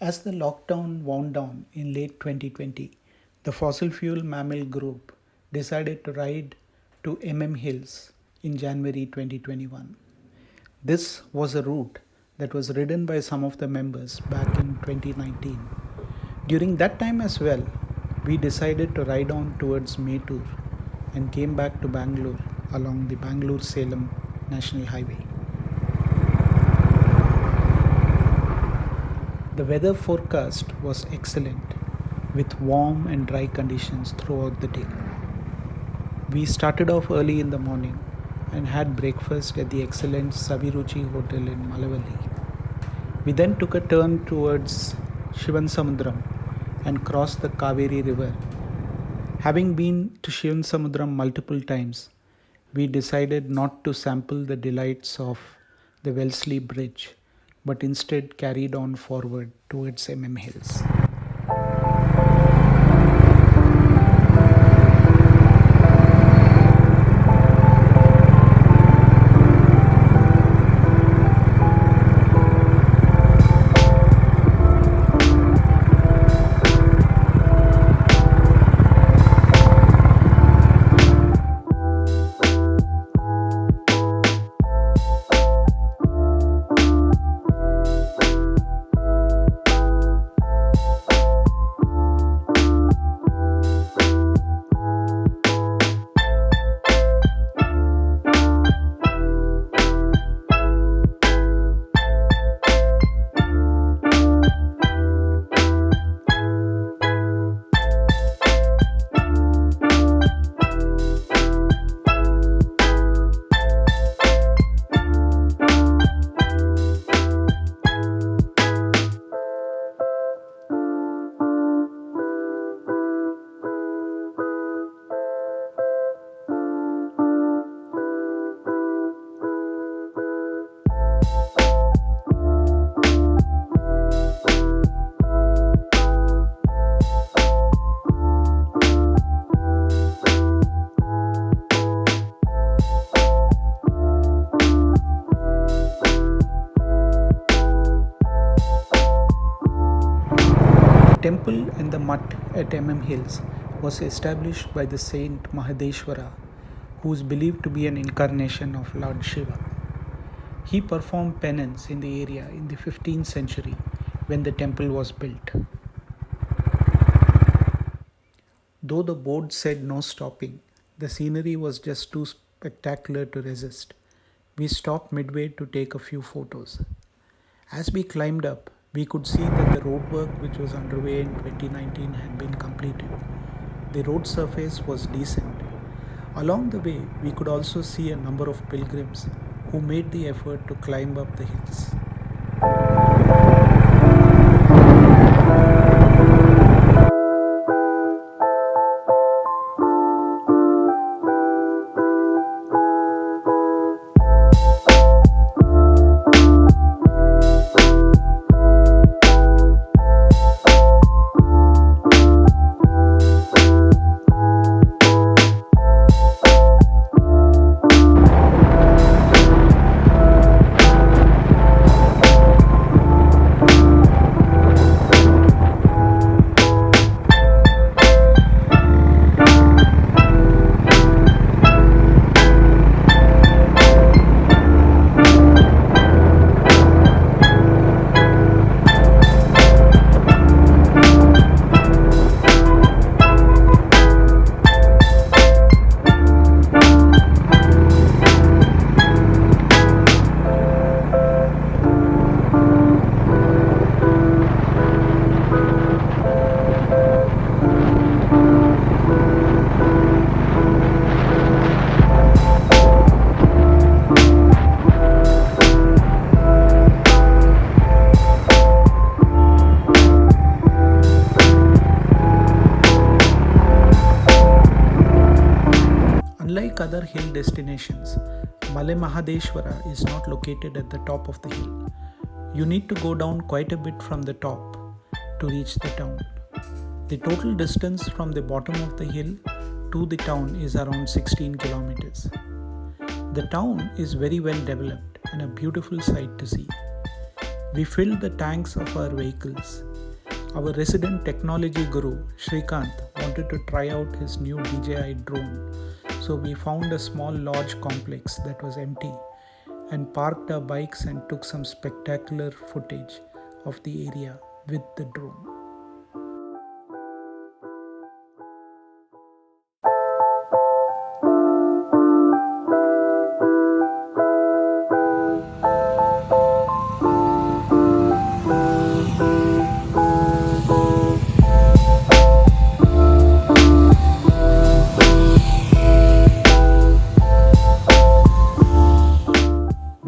As the lockdown wound down in late 2020, the Fossil Fuel Mammal group decided to ride to Hills in January 2021. This was a route that was ridden by some of the members back in 2019. During that time as well, we decided to ride on towards Mettur and came back to Bangalore along the Bangalore Salem National Highway. The weather forecast was excellent with warm and dry conditions throughout the day. We started off early in the morning and had breakfast at the excellent Saviruchi Hotel in Malavalli. We then took a turn towards Shivansamudram and crossed the Kaveri River. Having been to Shivansamudram multiple times, we decided not to sample the delights of the Wellesley Bridge, but instead carried on forward towards Hills. The temple and the mutt at Hills was established by the saint Mahadeshwara, who is believed to be an incarnation of Lord Shiva. He performed penance in the area in the 15th century when the temple was built. Though the board said no stopping, the scenery was just too spectacular to resist. We stopped midway to take a few photos. As we climbed up, we could see that the roadwork which was underway in 2019 had been completed. The road surface was decent. Along the way, we could also see a number of pilgrims who made the effort to climb up the hills. Unlike other hill destinations, Male Mahadeshwara is not located at the top of the hill. You need to go down quite a bit from the top to reach the town. The total distance from the bottom of the hill to the town is around 16 kilometers. The town is very well developed and a beautiful sight to see. We filled the tanks of our vehicles. Our resident technology guru, Shrikant, wanted to try out his new DJI drone, so we found a small lodge complex that was empty and parked our bikes and took some spectacular footage of the area with the drone.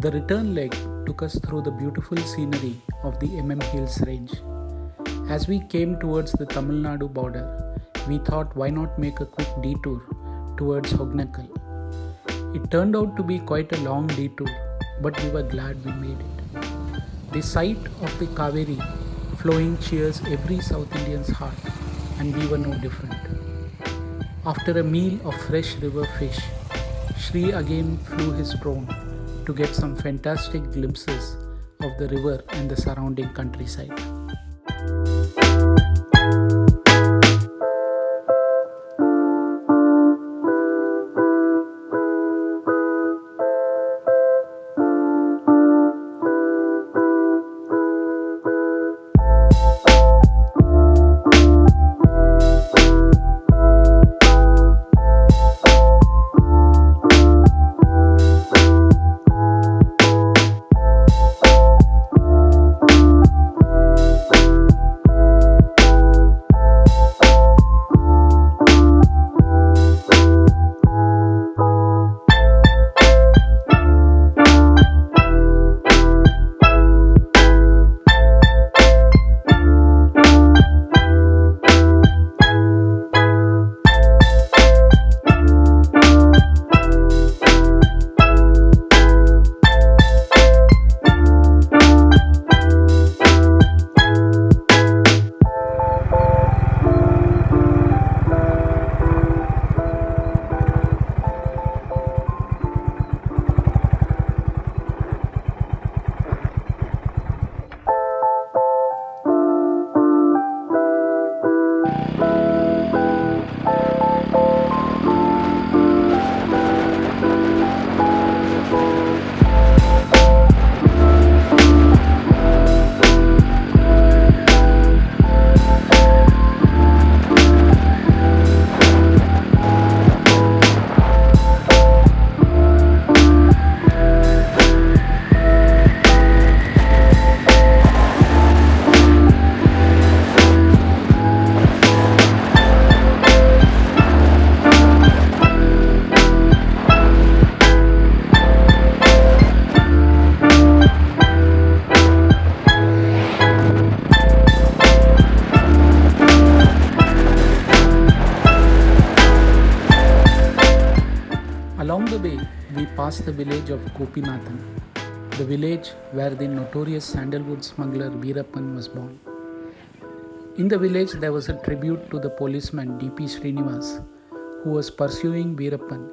The return leg took us through the beautiful scenery of the Hills range. As we came towards the Tamil Nadu border, we thought why not make a quick detour towards Hognakal. It turned out to be quite a long detour, but we were glad we made it. The sight of the Kaveri flowing cheers every South Indian's heart, and we were no different. After a meal of fresh river fish, Shri again flew his drone to get some fantastic glimpses of the river and the surrounding countryside. Along the way, we passed the village of Gopinathan, the village where the notorious sandalwood smuggler Veerappan was born. In the village, there was a tribute to the policeman D.P. Srinivas, who was pursuing Veerappan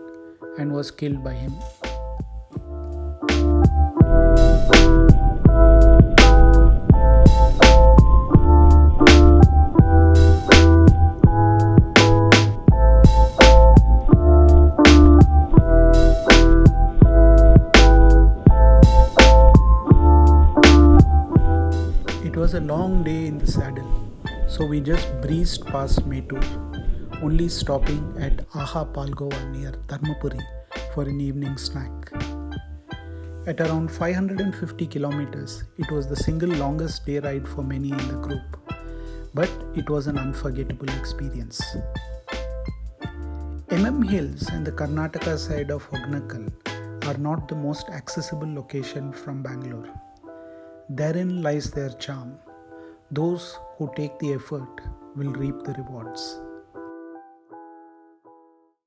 and was killed by him. It was a long day in the saddle, so we just breezed past Mettur, only stopping at Aha Palgova near Dharmapuri for an evening snack. At around 550 kilometers, it was the single longest day ride for many in the group, but it was an unforgettable experience. Hills and the Karnataka side of Hognakal are not the most accessible location from Bangalore. Therein lies their charm. Those who take the effort will reap the rewards.